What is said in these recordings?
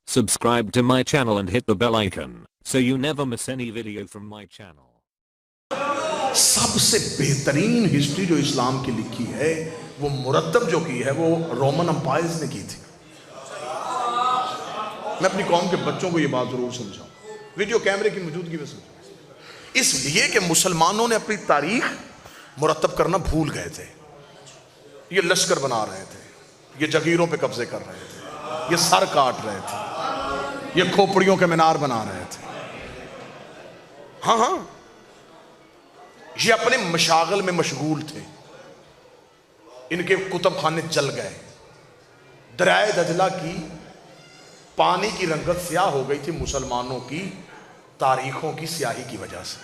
Subscribe to my channel and hit the bell icon so you never miss any video from my channel. सबसे बेहतरीन history जो इस्लाम की लिखी है वो मुरतब जो की है वो रोमन अंपायर्स ने की थी। मैं अपनी कौम के बच्चों को ये बात जरूर समझाऊं, वीडियो कैमरे की मौजूदगी में समझाऊं, इसलिए कि मुसलमानों ने अपनी तारीख मुरतब करना भूल गए थे। ये लश्कर बना रहे थे, ये जगीरों पे कब्जे कर रहे थे, ये सर काट रहे थे, ये खोपड़ियों के मीनार बना रहे थे। हाँ, ये अपने मशागल में मशगूल थे। इनके कुतुब खाने जल गए। दरियाए दजला की पानी की रंगत स्याह हो गई थी मुसलमानों की तारीखों की स्याही की वजह से।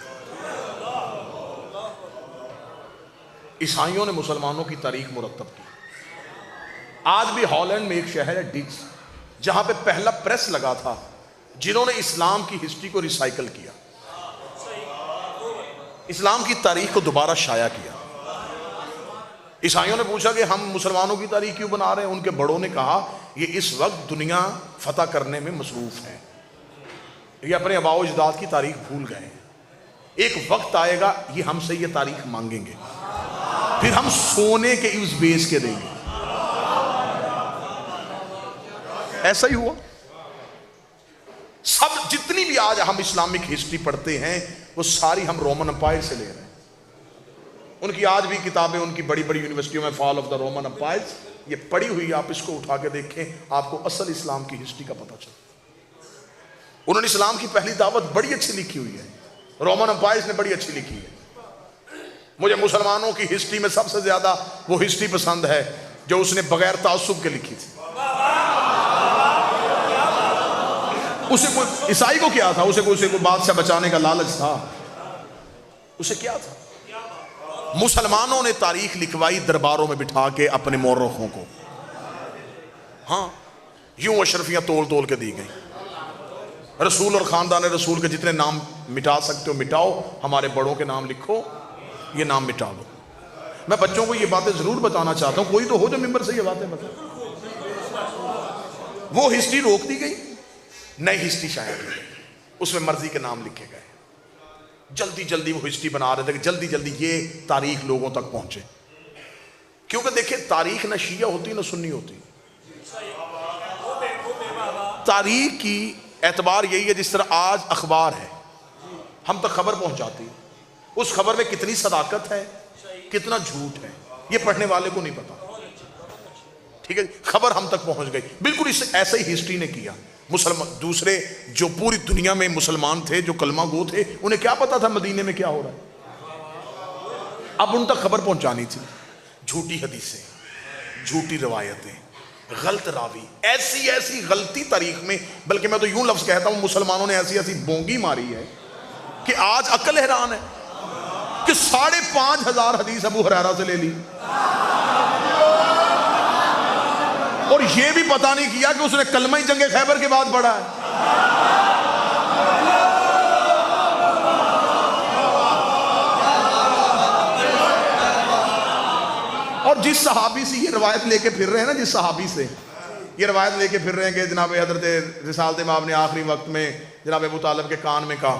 ईसाइयों ने मुसलमानों की तारीख मुरतब की। आज भी हॉलैंड में एक शहर है डिच, जहां पे पहला प्रेस लगा था जिन्होंने इस्लाम की हिस्ट्री को रिसाइकल किया, इस्लाम की तारीख को दोबारा शाया किया। ईसाइयों ने पूछा कि हम मुसलमानों की तारीख क्यों बना रहे हैं। उनके बड़ों ने कहा ये इस वक्त दुनिया फतह करने में मसरूफ है, ये अपने आबाओ अजदाद की तारीख भूल गए हैं। एक वक्त आएगा ये हमसे ये तारीख मांगेंगे, फिर हम सोने के उस बेस के देंगे। ऐसा ही हुआ। सब जितनी भी आज हम इस्लामिक हिस्ट्री पढ़ते हैं वो सारी हम रोमन अंपायर से ले रहे हैं। उनकी आज भी किताबें उनकी बड़ी बड़ी यूनिवर्सिटियों में fall of the Roman umpires ये पढ़ी हुई, आप इसको उठा के देखें, आपको असल इस्लाम की हिस्ट्री का पता चलता। उन्होंने इस्लाम की पहली दावत बड़ी अच्छी लिखी हुई है, रोमन अंपायर्स ने बड़ी अच्छी लिखी है। मुझे मुसलमानों की हिस्ट्री में सबसे ज्यादा वो हिस्ट्री पसंद है जो उसने बगैर तासुब के लिखी थी। उसे कोई ईसाई को क्या था, उसे कोई बादशाह बचाने का लालच था, उसे क्या था? मुसलमानों ने तारीख लिखवाई दरबारों में बिठा के अपने मौरखों को। हाँ, यूं अशरफियां तोल तोल के दी गई। रसूल और खानदान रसूल के जितने नाम मिटा सकते हो मिटाओ, हमारे बड़ों के नाम लिखो, ये नाम मिटा दो। मैं बच्चों को ये बातें जरूर बताना चाहता हूं, कोई तो हो जो मिंबर से ये बातें बताए। वो हिस्ट्री रोक दी गई, नई हिस्ट्री शाया की गई, उसमें मर्जी के नाम लिखे गए। जल्दी जल्दी वो हिस्ट्री बना रहे थे कि जल्दी जल्दी ये तारीख लोगों तक पहुंचे। क्योंकि देखिए तारीख ना शिया होती ना सुन्नी होती। तारीख की एतबार यही है जिस तरह आज अखबार है, हम तक खबर पहुंचाती, उस खबर में कितनी सदाकत है कितना झूठ है ये पढ़ने वाले को नहीं पता। ठीक है, खबर हम तक पहुंच गई। बिल्कुल इस ऐसे ही हिस्ट्री ने किया। मुसलमान दूसरे जो पूरी दुनिया में मुसलमान थे, जो कलमा गो थे, उन्हें क्या पता था मदीने में क्या हो रहा है। अब उन तक खबर पहुंचानी थी। झूठी हदीसें, झूठी रवायतें, गलत रावी, ऐसी ऐसी गलती तारीख में, बल्कि मैं तो यूं लफ्ज कहता हूं मुसलमानों ने ऐसी ऐसी बोंगी मारी है कि आज अकल हैरान है कि 5,500 हदीस अबू हुरैरा से ले ली और ये भी पता नहीं किया कि उसने कलमा ही जंगे खैबर के बाद पढ़ा है। और जिस सहाबी से ये रवायत लेके फिर रहे हैं ना, जिस सहाबी से ये रवायत लेके फिर रहे हैं कि जनाब हजरत रिसालत इमाम ने आखिरी वक्त में जनाब अबू तालिब के कान में कहा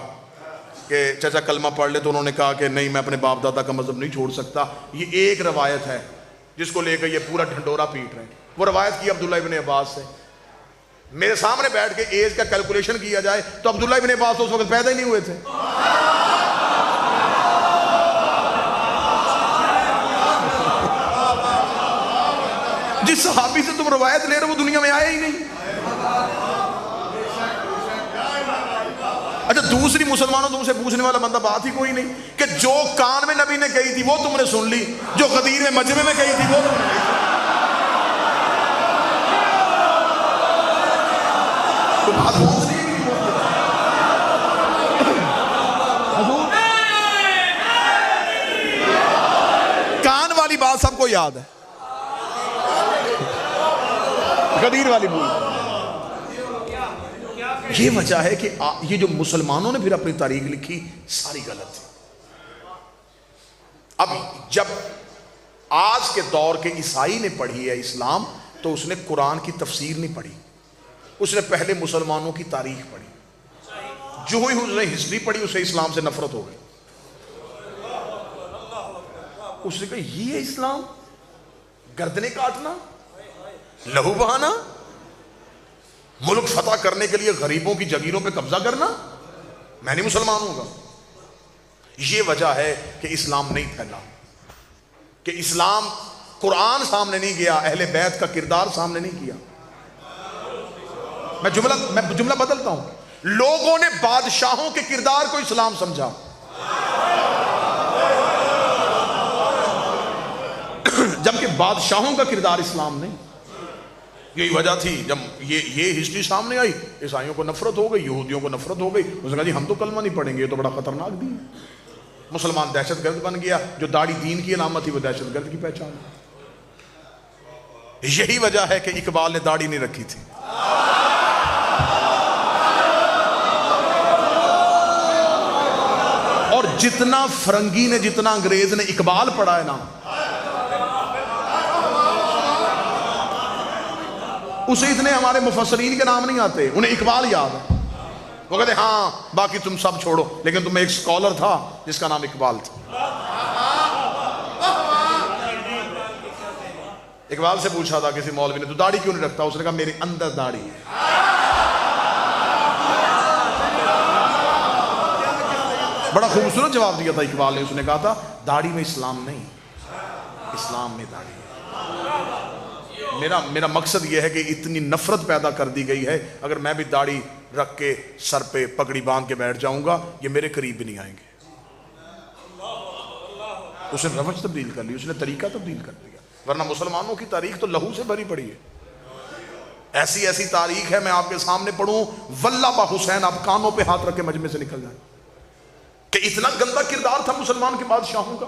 कि चाचा कलमा पढ़ ले, तो उन्होंने कहा कि नहीं मैं अपने बाप दादा का मजहब नहीं छोड़ सकता। ये एक रवायत है जिसको लेकर ये पूरा ढंडोरा पीट रहे हैं। वो रवायत की अब्दुल्ला इब्न अब्बास से। मेरे सामने बैठ के एज का कैलकुलेशन किया जाए तो अब्दुल्ला इब्न अब्बास उस वक्त पैदा ही नहीं हुए थे। जिस सहाबी से तुम रवायत ले रहे हो वो दुनिया में आया ही नहीं। अच्छा, दूसरी मुसलमानों तुमसे पूछने वाला बंदा बात ही कोई नहीं कि जो कान में नबी ने कही थी वो तुमने सुन ली, जो गदीर में मजमे में कही थी वो तुमने नहीं सुनी। कान वाली बात सबको याद है, गदीर वाली भूल। ये वजह है कि ये जो मुसलमानों ने फिर अपनी तारीख लिखी सारी गलत थी। अब जब आज के दौर के ईसाई ने पढ़ी है इस्लाम, तो उसने कुरान की तफसीर नहीं पढ़ी, اس نے پہلے مسلمانوں کی تاریخ پڑھی، جو ہی اس نے ہسٹری پڑھی اسے اسلام سے نفرت ہو گئی. اس نے کہا یہ ہے اسلام، گردنیں کاٹنا، لہو بہانا، ملک فتح کرنے کے لیے غریبوں کی جگیروں پہ قبضہ کرنا، میں نہیں مسلمان ہوں گا. یہ وجہ ہے کہ اسلام نہیں پھیلا، کہ اسلام قرآن سامنے نہیں گیا، اہل بیت کا کردار سامنے نہیں کیا. میں جملہ بدلتا ہوں. لوگوں نے بادشاہوں کے کردار کو اسلام سمجھا، جبکہ بادشاہوں کا کردار اسلام نہیں. یہی وجہ تھی جب یہ ہسٹری سامنے آئی، عیسائیوں کو نفرت ہو گئی، یہودیوں کو نفرت ہو گئی. اس نے کہا جی ہم تو کلمہ نہیں پڑھیں گے، یہ تو بڑا خطرناک دین ہے. مسلمان دہشت گرد بن گیا. جو داڑھی دین کی علامت تھی وہ دہشت گرد کی پہچان ہے. یہی وجہ ہے کہ اقبال نے داڑھی نہیں رکھی تھی. اور جتنا فرنگی نے، جتنا انگریز نے اقبال پڑھا ہے نا، اسے اتنے ہمارے مفسرین کے نام نہیں آتے، انہیں اقبال یاد ہے. وہ کہتے ہاں باقی تم سب چھوڑو، لیکن تم ایک سکولر تھا جس کا نام اقبال تھا. اقبال سے پوچھا تھا کسی مولوی نے تو داڑھی کیوں نہیں رکھتا؟ اس نے کہا میرے اندر داڑھی ہے. بڑا خوبصورت جواب دیا تھا اقبال نے. اس نے کہا تھا داڑھی میں اسلام نہیں، اسلام میں داڑھی ہے. میرا مقصد یہ ہے کہ اتنی نفرت پیدا کر دی گئی ہے، اگر میں بھی داڑھی رکھ کے سر پہ پگڑی باندھ کے بیٹھ جاؤں گا یہ میرے قریب بھی نہیں آئیں گے. اس نے روش تبدیل کر لی، اس نے طریقہ تبدیل کر دیا. ورنہ مسلمانوں کی تاریخ تو لہو سے بھری پڑی ہے. ایسی ایسی تاریخ ہے، میں آپ کے سامنے پڑھوں واللہ با حسین آپ کانوں پہ ہاتھ رکھ کے مجمع سے نکل جائیں کہ اتنا گندا کردار تھا مسلمان کے بادشاہوں کا،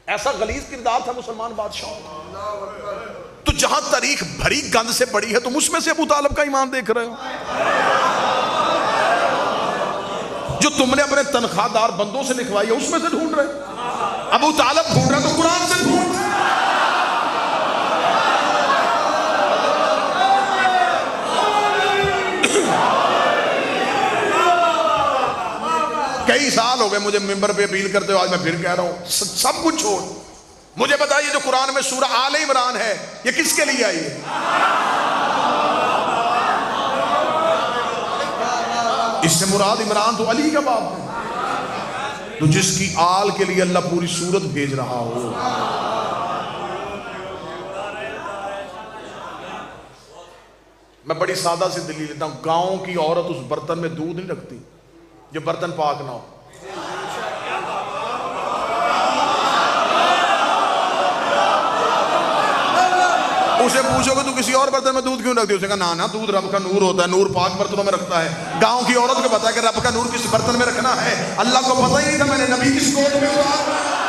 ایسا غلیظ کردار تھا مسلمان بادشاہوں کا. تو جہاں تاریخ بھری گند سے پڑی ہے تم اس میں سے ابو طالب کا ایمان دیکھ رہے ہو، جو تم نے اپنے تنخواہ دار بندوں سے لکھوائی ہے اس میں سے ڈھونڈ رہے. ابو طالب ڈھونڈ رہے تو قرآن سے ڈھونڈ. کئی سال ہو گئے مجھے ممبر پہ اپیل کرتے ہو، آج میں پھر کہہ رہا ہوں سب کچھ چھوڑ، مجھے بتائیے جو قرآن میں سورہ آل عمران ہے یہ کس کے لیے آئی ہے؟ اس سے مراد عمران تو علی کا باپ ہے، تو جس کی آل کے لیے اللہ پوری سورت بھیج رہا ہو. میں بڑی سادہ سی دلیل لیتا ہوں، گاؤں کی عورت اس برتن میں دودھ نہیں رکھتی جو برتن پاک نہ ہو. اسے پوچھو کہ تو کسی اور برتن میں دودھ کیوں رکھتی؟ اسے کہا نا دودھ رب کا نور ہوتا ہے، نور پاک برتنوں میں رکھتا ہے. گاؤں کی عورت کو پتا ہے کہ رب کا نور کس برتن میں رکھنا ہے. اللہ کو پتہ ہی نہیں تھا میں نے نبی کس گود میں اتارا.